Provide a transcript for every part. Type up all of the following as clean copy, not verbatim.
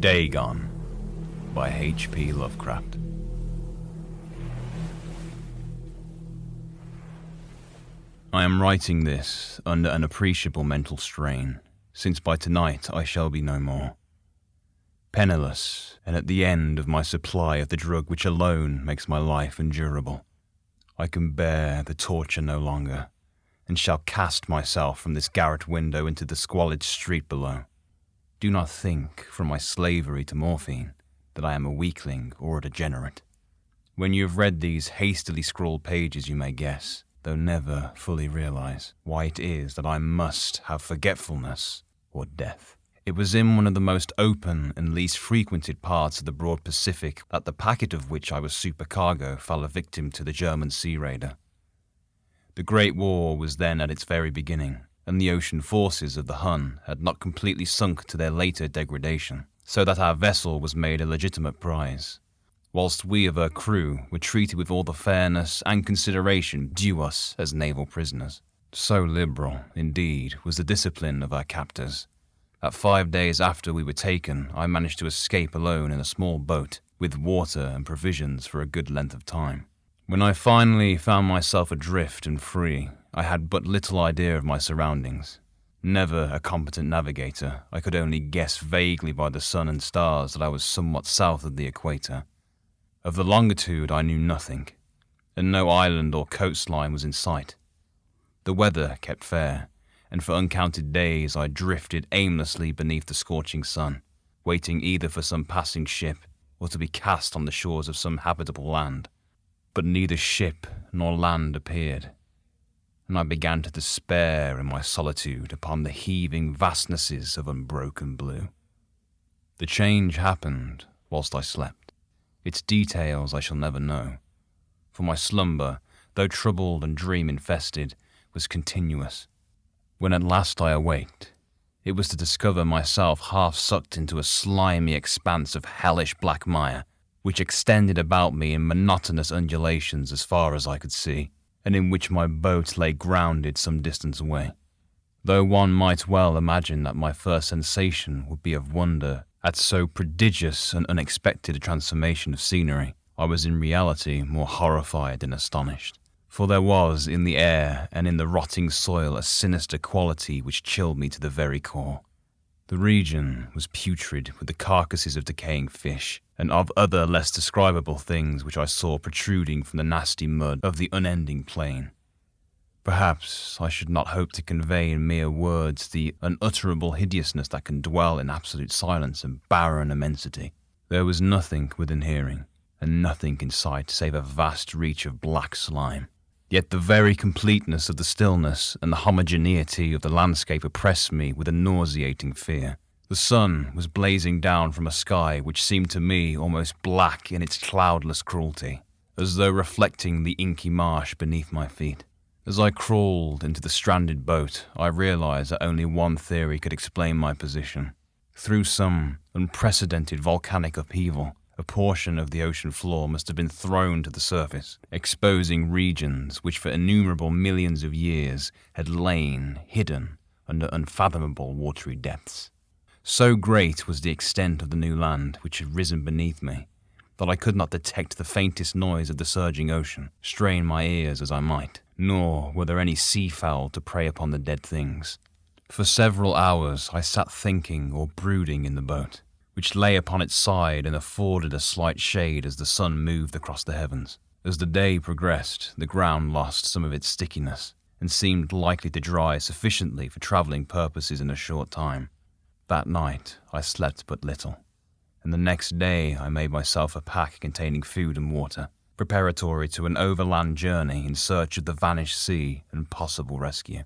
Dagon by H.P. Lovecraft. I am writing this under an appreciable mental strain, since by tonight I shall be no more. Penniless, and at the end of my supply of the drug which alone makes my life endurable. I can bear the torture no longer, and shall cast myself from this garret window into the squalid street below. Do not think, from my slavery to morphine, that I am a weakling or a degenerate. When you have read these hastily scrawled pages you may guess, though never fully realize, why it is that I must have forgetfulness or death. It was in one of the most open and least frequented parts of the broad Pacific that the packet of which I was supercargo fell a victim to the German sea raider. The Great War was then at its very beginning, and the ocean forces of the Hun had not completely sunk to their later degradation, so that our vessel was made a legitimate prize, whilst we of her crew were treated with all the fairness and consideration due us as naval prisoners. So liberal, indeed, was the discipline of our captors, that 5 days after we were taken, I managed to escape alone in a small boat, with water and provisions for a good length of time. When I finally found myself adrift and free, I had but little idea of my surroundings. Never a competent navigator, I could only guess vaguely by the sun and stars that I was somewhat south of the equator. Of the longitude I knew nothing, and no island or coastline was in sight. The weather kept fair, and for uncounted days I drifted aimlessly beneath the scorching sun, waiting either for some passing ship or to be cast on the shores of some habitable land. But neither ship nor land appeared, and I began to despair in my solitude upon the heaving vastnesses of unbroken blue. The change happened whilst I slept. Its details I shall never know, for my slumber, though troubled and dream-infested, was continuous. When at last I awaked, it was to discover myself half sucked into a slimy expanse of hellish black mire, which extended about me in monotonous undulations as far as I could see, and in which my boat lay grounded some distance away. Though one might well imagine that my first sensation would be of wonder at so prodigious and unexpected a transformation of scenery, I was in reality more horrified than astonished. For there was in the air and in the rotting soil a sinister quality which chilled me to the very core. The region was putrid with the carcasses of decaying fish, and of other less describable things which I saw protruding from the nasty mud of the unending plain. Perhaps I should not hope to convey in mere words the unutterable hideousness that can dwell in absolute silence and barren immensity. There was nothing within hearing, and nothing in sight save a vast reach of black slime. Yet the very completeness of the stillness and the homogeneity of the landscape oppressed me with a nauseating fear. The sun was blazing down from a sky which seemed to me almost black in its cloudless cruelty, as though reflecting the inky marsh beneath my feet. As I crawled into the stranded boat, I realized that only one theory could explain my position. Through some unprecedented volcanic upheaval, a portion of the ocean floor must have been thrown to the surface, exposing regions which for innumerable millions of years had lain hidden under unfathomable watery depths. So great was the extent of the new land which had risen beneath me, that I could not detect the faintest noise of the surging ocean, strain my ears as I might, nor were there any seafowl to prey upon the dead things. For several hours I sat thinking or brooding in the boat, which lay upon its side and afforded a slight shade as the sun moved across the heavens. As the day progressed, the ground lost some of its stickiness, and seemed likely to dry sufficiently for travelling purposes in a short time. That night I slept but little, and the next day I made myself a pack containing food and water, preparatory to an overland journey in search of the vanished sea and possible rescue.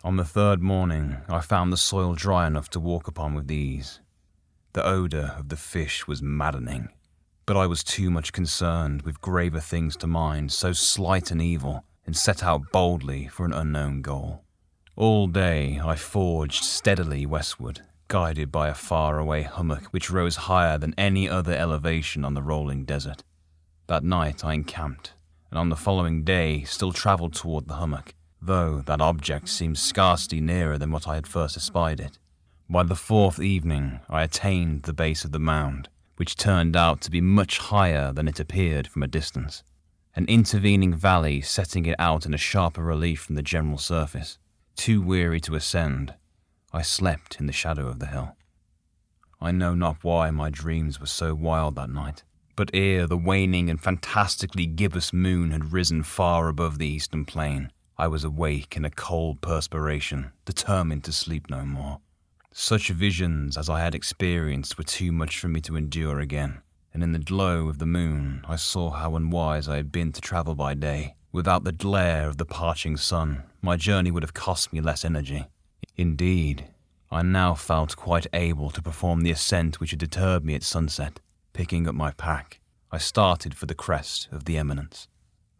On the third morning I found the soil dry enough to walk upon with ease. The odour of the fish was maddening, but I was too much concerned with graver things to mind so slight an evil, and set out boldly for an unknown goal. All day I forged steadily westward, guided by a far-away hummock which rose higher than any other elevation on the rolling desert. That night I encamped, and on the following day still travelled toward the hummock, though that object seemed scarcely nearer than what I had first espied it. By the fourth evening, I attained the base of the mound, which turned out to be much higher than it appeared from a distance, an intervening valley setting it out in a sharper relief from the general surface. Too weary to ascend, I slept in the shadow of the hill. I know not why my dreams were so wild that night, but ere the waning and fantastically gibbous moon had risen far above the eastern plain, I was awake in a cold perspiration, determined to sleep no more. Such visions as I had experienced were too much for me to endure again, and in the glow of the moon I saw how unwise I had been to travel by day. Without the glare of the parching sun, my journey would have cost me less energy. Indeed, I now felt quite able to perform the ascent which had deterred me at sunset. Picking up my pack, I started for the crest of the eminence.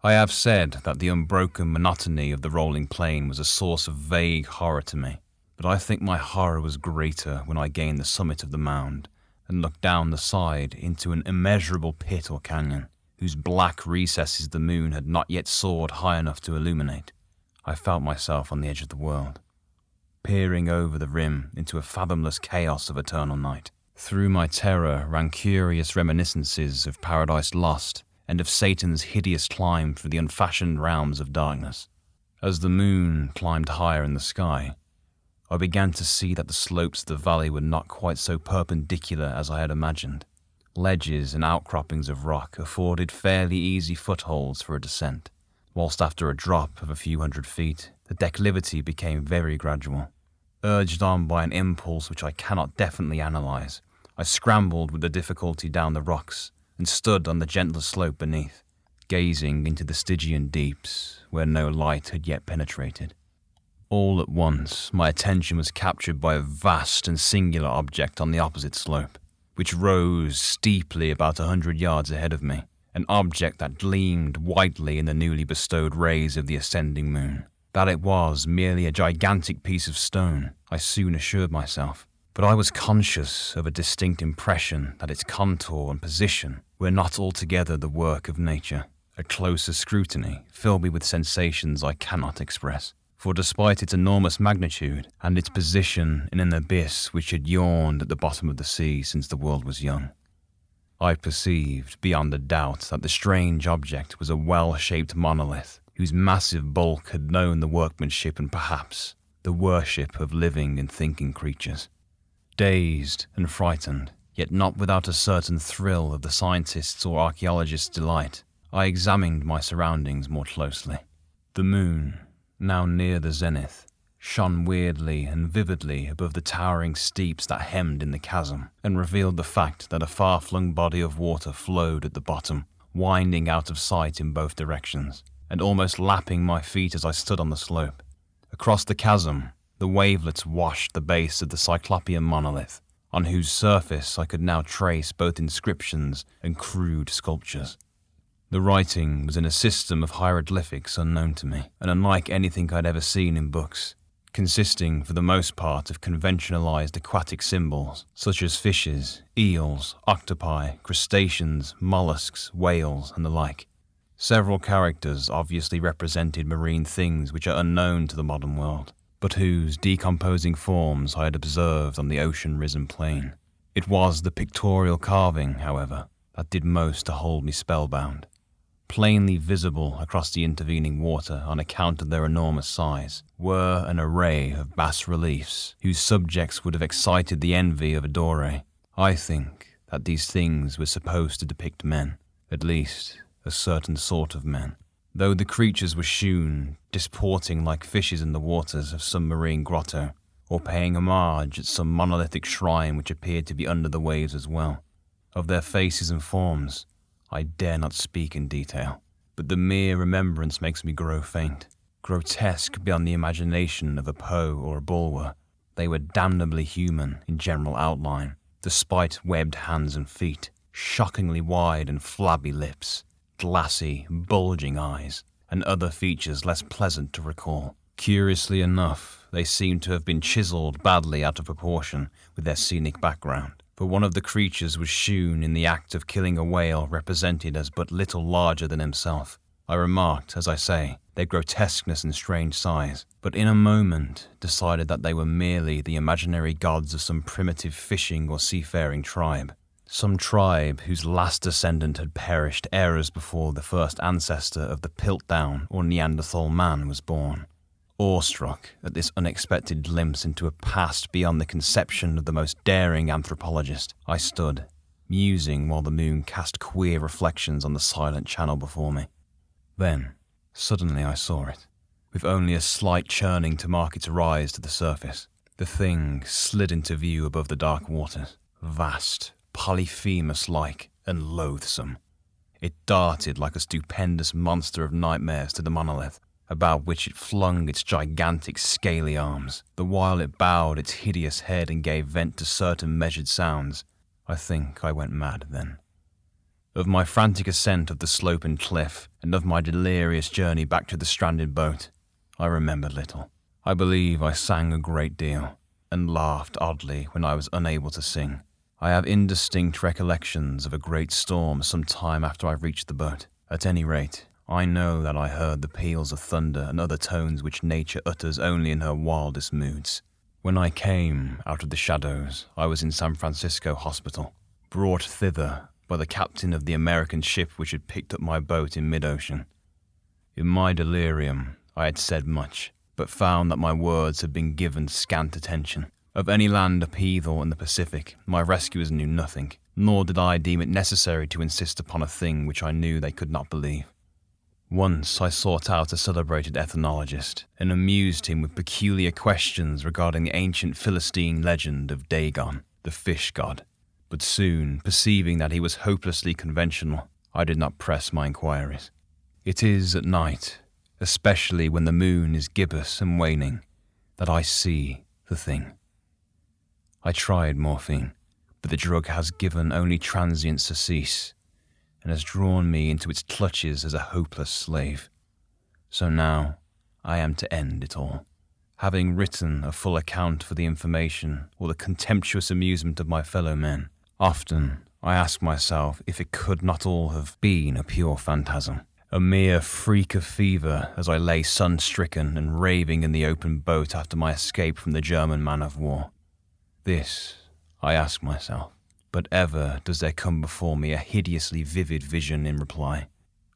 I have said that the unbroken monotony of the rolling plain was a source of vague horror to me, but I think my horror was greater when I gained the summit of the mound and looked down the side into an immeasurable pit or canyon, whose black recesses the moon had not yet soared high enough to illuminate. I felt myself on the edge of the world, peering over the rim into a fathomless chaos of eternal night. Through my terror ran curious reminiscences of Paradise Lost and of Satan's hideous climb through the unfashioned realms of darkness. As the moon climbed higher in the sky, I began to see that the slopes of the valley were not quite so perpendicular as I had imagined. Ledges and outcroppings of rock afforded fairly easy footholds for a descent, whilst after a drop of a few hundred feet, the declivity became very gradual. Urged on by an impulse which I cannot definitely analyze, I scrambled with the difficulty down the rocks and stood on the gentler slope beneath, gazing into the Stygian deeps where no light had yet penetrated. All at once, my attention was captured by a vast and singular object on the opposite slope, which rose steeply about 100 yards ahead of me, an object that gleamed whitely in the newly bestowed rays of the ascending moon. That it was merely a gigantic piece of stone, I soon assured myself, but I was conscious of a distinct impression that its contour and position were not altogether the work of nature. A closer scrutiny filled me with sensations I cannot express, for despite its enormous magnitude and its position in an abyss which had yawned at the bottom of the sea since the world was young, I perceived beyond a doubt that the strange object was a well-shaped monolith whose massive bulk had known the workmanship and perhaps the worship of living and thinking creatures. Dazed and frightened, yet not without a certain thrill of the scientist's or archaeologist's delight, I examined my surroundings more closely. The moon, now near the zenith, shone weirdly and vividly above the towering steeps that hemmed in the chasm, and revealed the fact that a far-flung body of water flowed at the bottom, winding out of sight in both directions, and almost lapping my feet as I stood on the slope. Across the chasm, the wavelets washed the base of the Cyclopean monolith, on whose surface I could now trace both inscriptions and crude sculptures. The writing was in a system of hieroglyphics unknown to me, and unlike anything I'd ever seen in books, consisting for the most part of conventionalized aquatic symbols, such as fishes, eels, octopi, crustaceans, mollusks, whales, and the like. Several characters obviously represented marine things which are unknown to the modern world, but whose decomposing forms I had observed on the ocean-risen plain. It was the pictorial carving, however, that did most to hold me spellbound. Plainly visible across the intervening water on account of their enormous size were an array of bas-reliefs whose subjects would have excited the envy of a Doré. I think that these things were supposed to depict men, at least a certain sort of men, though the creatures were shewn disporting like fishes in the waters of some marine grotto, or paying homage at some monolithic shrine which appeared to be under the waves as well. Of their faces and forms, I dare not speak in detail, but the mere remembrance makes me grow faint. Grotesque beyond the imagination of a Poe or a Bulwer, they were damnably human in general outline, despite webbed hands and feet, shockingly wide and flabby lips, glassy, bulging eyes, and other features less pleasant to recall. Curiously enough, they seemed to have been chiseled badly out of proportion with their scenic background, for one of the creatures was shewn in the act of killing a whale represented as but little larger than himself. I remarked, as I say, their grotesqueness and strange size, but in a moment decided that they were merely the imaginary gods of some primitive fishing or seafaring tribe. Some tribe whose last descendant had perished eras before the first ancestor of the Piltdown or Neanderthal man was born. Awestruck at this unexpected glimpse into a past beyond the conception of the most daring anthropologist, I stood, musing while the moon cast queer reflections on the silent channel before me. Then, suddenly I saw it, with only a slight churning to mark its rise to the surface. The thing slid into view above the dark waters, vast, Polyphemus-like, and loathsome. It darted like a stupendous monster of nightmares to the monolith, about which it flung its gigantic scaly arms, the while it bowed its hideous head and gave vent to certain measured sounds. I think I went mad then. Of my frantic ascent of the slope and cliff, and of my delirious journey back to the stranded boat, I remembered little. I believe I sang a great deal, and laughed oddly when I was unable to sing. I have indistinct recollections of a great storm some time after I reached the boat. At any rate, I know that I heard the peals of thunder and other tones which nature utters only in her wildest moods. When I came out of the shadows, I was in San Francisco hospital, brought thither by the captain of the American ship which had picked up my boat in mid-ocean. In my delirium, I had said much, but found that my words had been given scant attention. Of any land upheaval in the Pacific, my rescuers knew nothing, nor did I deem it necessary to insist upon a thing which I knew they could not believe. Once I sought out a celebrated ethnologist, and amused him with peculiar questions regarding the ancient Philistine legend of Dagon, the fish god. But soon, perceiving that he was hopelessly conventional, I did not press my inquiries. It is at night, especially when the moon is gibbous and waning, that I see the thing. I tried morphine, but the drug has given only transient surcease, and has drawn me into its clutches as a hopeless slave. So now, I am to end it all. Having written a full account for the information or the contemptuous amusement of my fellow men, often I ask myself if it could not all have been a pure phantasm, a mere freak of fever as I lay sun-stricken and raving in the open boat after my escape from the German man-of-war. This, I ask myself, but ever does there come before me a hideously vivid vision in reply.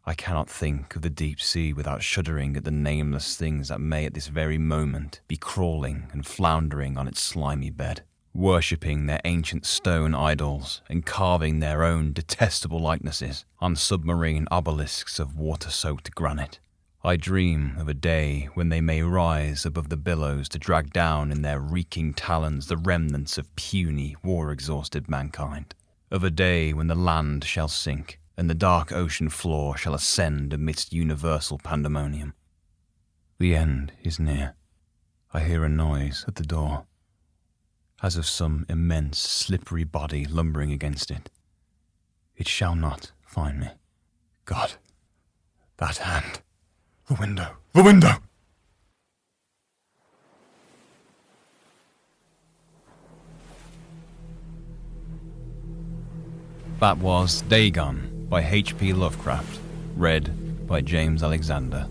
I cannot think of the deep sea without shuddering at the nameless things that may at this very moment be crawling and floundering on its slimy bed, worshipping their ancient stone idols and carving their own detestable likenesses on submarine obelisks of water-soaked granite. I dream of a day when they may rise above the billows to drag down in their reeking talons the remnants of puny, war-exhausted mankind. Of a day when the land shall sink and the dark ocean floor shall ascend amidst universal pandemonium. The end is near. I hear a noise at the door, as of some immense, slippery body lumbering against it. It shall not find me. God, that hand. The window! The window! That was Dagon by H.P. Lovecraft, read by James Alexander.